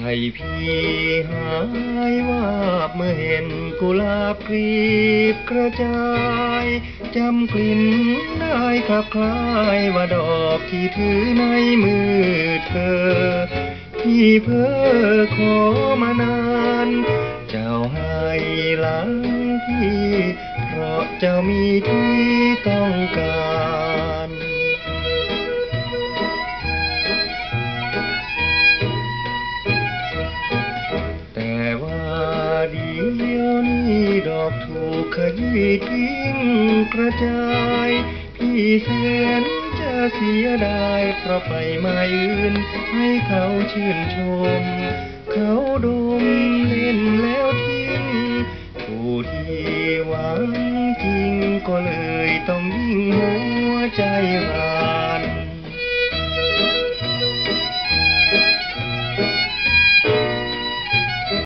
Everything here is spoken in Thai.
พี่หายวาบเมื่อเห็นกุหลาบกลีบกระจายจำกลิ่นได้คลับคล้ายว่าดอกที่ถือในมือเธอพี่เพ้อขอมานานเจ้าให้หลังพี่เพราะเจ้ามีที่ต้องการแต่ว่าเดี๋ยวนี้ดอกถูกขยี้ทิ้งกระจายพี่แสนจะเสียดายเพราะไปไม่อื่นให้เขาชื่นชมเขาดมเล่นแล้วทิ้งผู้ที่หวังจริงก็เลยต้องยิ่งหัวใจร้า